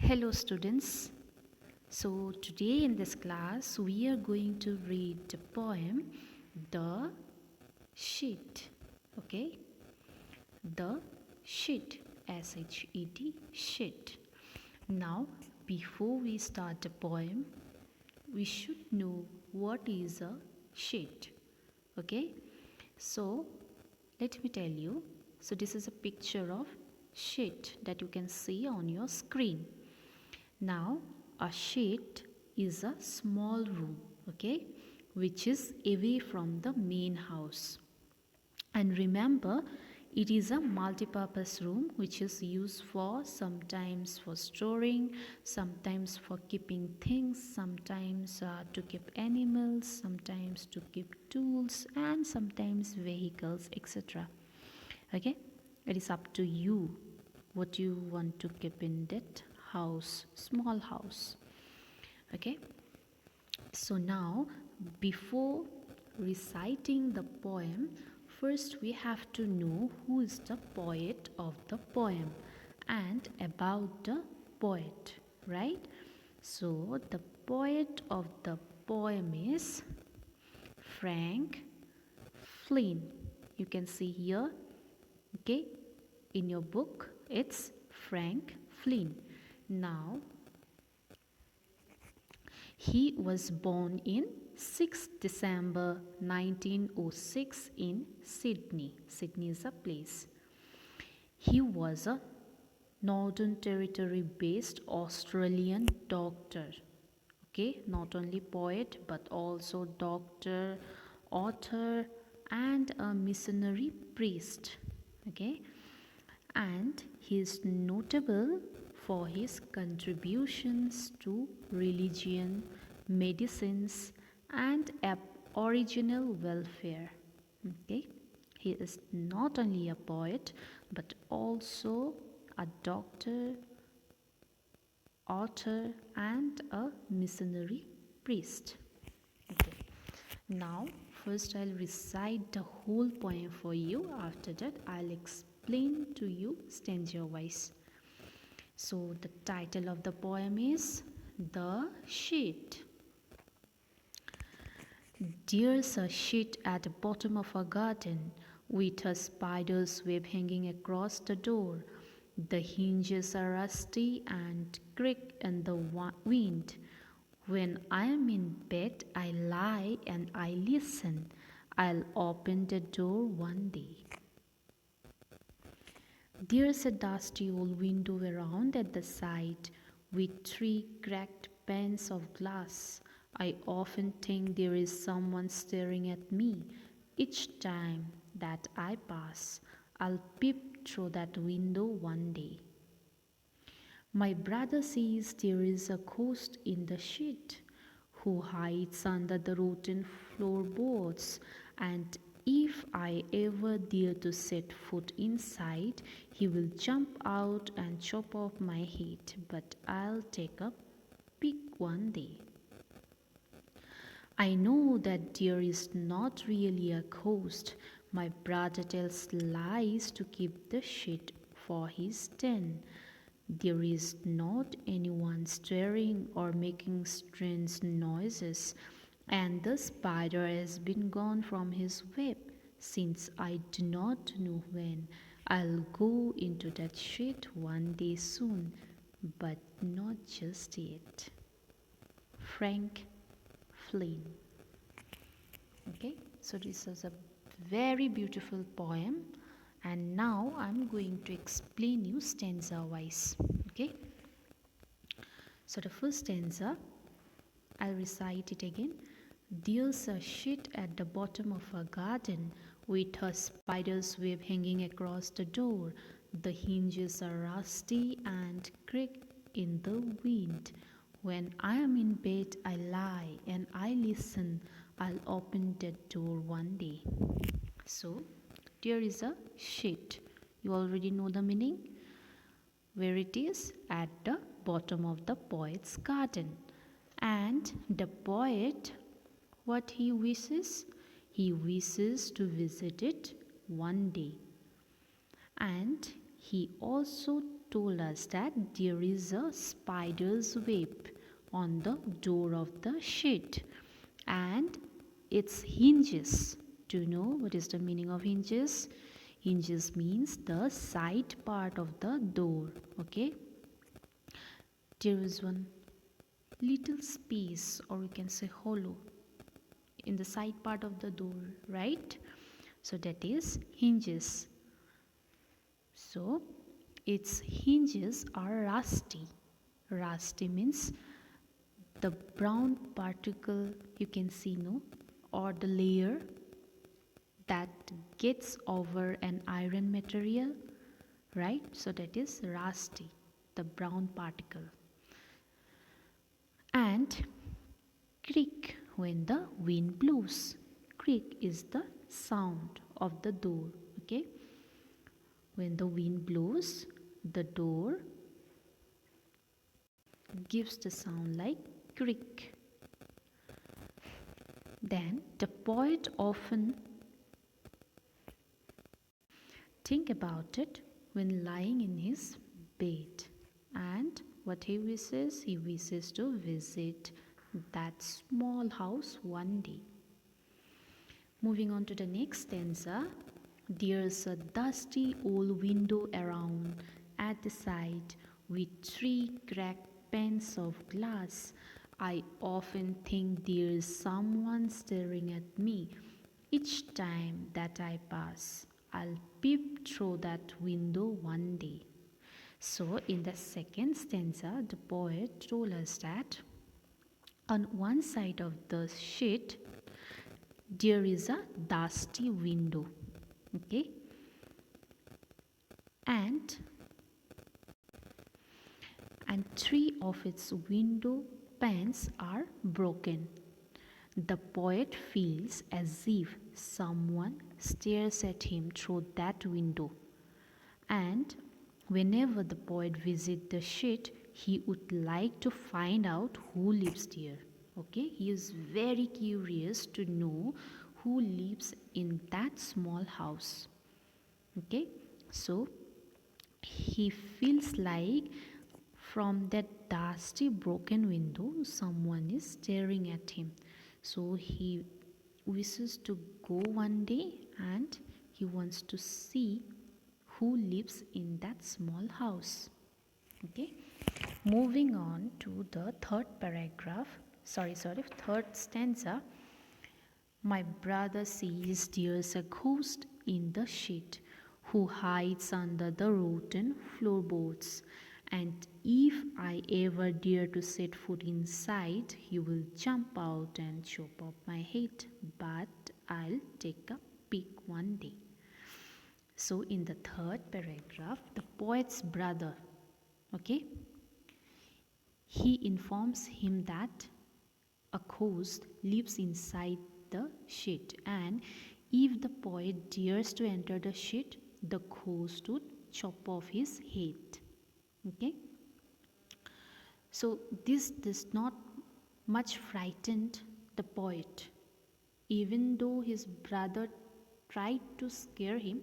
Hello students. So today in this class we are going to read the poem The Sheet. Okay? The Sheet, S-H-E-T, Sheet. Now before we start the poem we should know what is a sheet. Okay? So let me tell you. So this is a picture of sheet that you can see on your screen. Now, a sheet is a small room, okay, which is away from the main house. And remember, it is a multi-purpose room which is used for sometimes for storing, sometimes for keeping things, sometimes to keep animals, sometimes to keep tools, and sometimes vehicles, etc. Okay, it is up to you what you want to keep in that house, small house. Okay, so now before reciting the poem, first we have to know who is the poet of the poem and about the poet, right? So the poet of the poem is Frank Flynn. You can see here, okay, in your book it's Frank Flynn. Now he was born in 6 December 1906 in Sydney. Sydney is a place. He was a Northern Territory based Australian doctor. Okay, not only poet but also doctor, author, and a missionary priest. Okay, and he is notable for his contributions to religion, medicines, and aboriginal welfare. Okay, he is not only a poet but also a doctor, author, and a missionary priest. Okay. Now, first I'll recite the whole poem for you. After that, I'll explain to you stanza wise. So, the title of the poem is The Sheet. There's a sheet at the bottom of our garden with a spider's web hanging across the door. The hinges are rusty and creak in the wind. When I am in bed, I lie and I listen. I'll open the door one day. There's a dusty old window around at the side with 3 cracked panes of glass. I often think there is someone staring at me. Each time that I pass, I'll peep through that window one day. My brother says there is a ghost in the sheet who hides under the rotten floorboards, and if I ever dare to set foot inside, he will jump out and chop off my head, but I'll take a peek one day. I know that there is not really a ghost. My brother tells lies to keep the sheet for his den. There is not anyone stirring or making strange noises, and the spider has been gone from his web since I do not know when. I'll go into that sheet one day soon, but not just yet. Frank Flynn. Okay, so this is a very beautiful poem, and now I'm going to explain you stanza wise. Okay, so the first stanza, I'll recite it again. There's a sheet at the bottom of a garden with a spider's web hanging across the door. The hinges are rusty and creak in the wind. When I am in bed, I lie and I listen. I'll open that door one day. So, there is a sheet. You already know the meaning. Where it is? At the bottom of the poet's garden. And the poet, what he wishes? He wishes to visit it one day. And he also told us that there is a spider's web on the door of the shed and its hinges. Do you know what is the meaning of hinges? Hinges means the side part of the door. Okay, there is one little space, or we can say hollow, in the side part of the door, right? So that is hinges. So its hinges are rusty. Rusty means the brown particle you can see, no, or the layer that gets over an iron material, right? So that is rusty, the brown particle. And creak when the wind blows. Creak is the sound of the door. Okay, when the wind blows, the door gives the sound like creak. Then the poet often think about it when lying in his bed, and what he wishes to visit that small house one day. Moving on to the next stanza, there's a dusty old window around at the side with 3 cracked panes of glass. I often think there's someone staring at me. Each time that I pass, I'll peep through that window one day. So, in the second stanza, the poet told us that on one side of the sheet there is a dusty window. Okay, and 3 of its window panes are broken. The poet feels as if someone stares at him through that window, and whenever the poet visits the shed, he would like to find out who lives there. Okay, he is very curious to know who lives in that small house. Okay, so he feels like from that dusty broken window someone is staring at him. So he wishes to go one day and he wants to see who lives in that small house. Okay, moving on to the third stanza. My brother says there's a ghost in the shed who hides under the rotten floorboards, and if I ever dare to set foot inside, he will jump out and chop off my head. But I'll take a peek one day. So, in the third paragraph, the poet's brother, okay, he informs him that a ghost lives inside the shed, and if the poet dares to enter the shed, the ghost would chop off his head. Okay, so this does not much frightened the poet, even though his brother tried to scare him.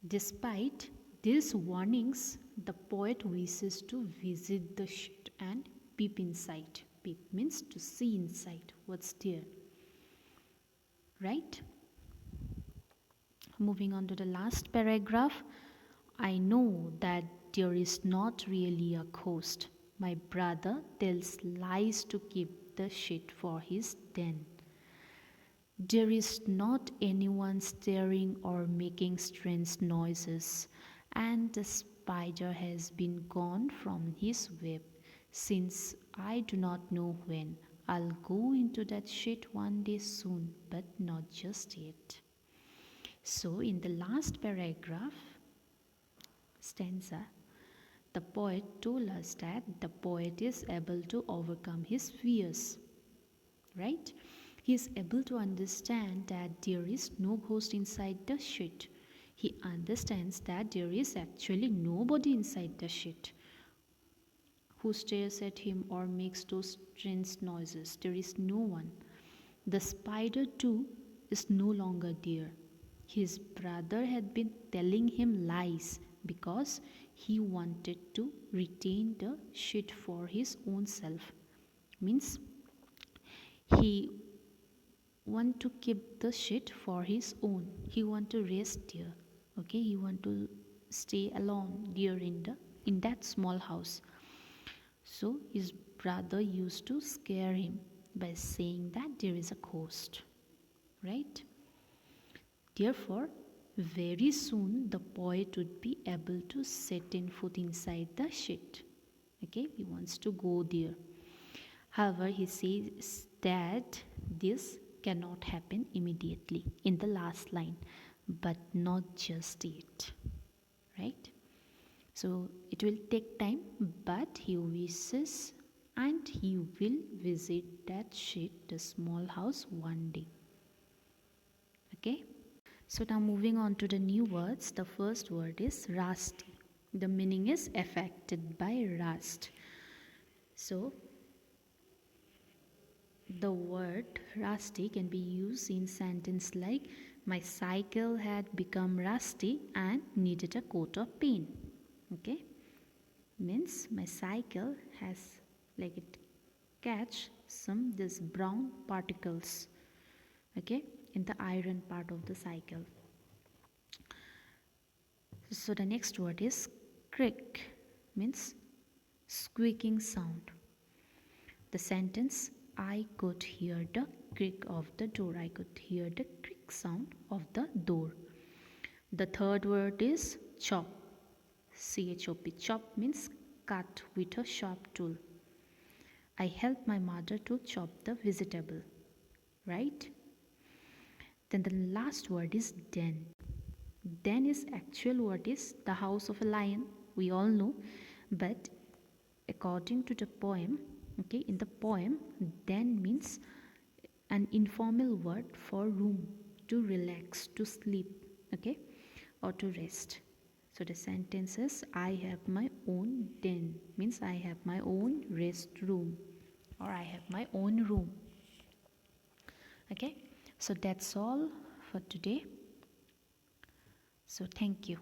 Despite these warnings, the poet wishes to visit the shed and peep inside. Peep means to see inside what's there. Right? Moving on to the last paragraph. I know that there is not really a ghost. My brother tells lies to keep the shed for his den. There is not anyone staring or making strange noises, and the spider has been gone from his web since I do not know when. I'll go into that shed one day soon, but not just yet. So, in the last paragraph stanza, the poet told us that the poet is able to overcome his fears, right? He is able to understand that there is no ghost inside the shed. He understands that there is actually nobody inside the shed who stares at him or makes those strange noises. There is no one. The spider, too, is no longer there. His brother had been telling him lies because he wanted to retain the shit for his own self. Means he want to keep the shit for his own. He want to rest there. Okay, he want to stay alone there in that small house. So his brother used to scare him by saying that there is a ghost, right? Therefore, very soon the poet would be able to set in foot inside the shit. Okay, he wants to go there. However, he says that this cannot happen immediately in the last line, but not just yet, right? So it will take time, but he wishes and he will visit that shit, the small house, one day. Okay? So now moving on to the new words. The first word is rusty. The meaning is affected by rust. So the word rusty can be used in sentence like my cycle had become rusty and needed a coat of paint. Okay? Means my cycle has like it catch some this brown particles, okay, in the iron part of the cycle. So the next word is creak, means squeaking sound. The sentence I could hear the creak of the door. I could hear the creak sound of the door. The third word is chop. CHOP. Chop means cut with a sharp tool. I helped my mother to chop the vegetable. Right? Then the last word is den. Den is actual word is the house of a lion. We all know. But according to the poem, okay, in the poem, den means an informal word for room to relax, to sleep, okay, or to rest. So the sentence is I have my own den, means I have my own rest room, or I have my own room. Okay, so that's all for today. So thank you.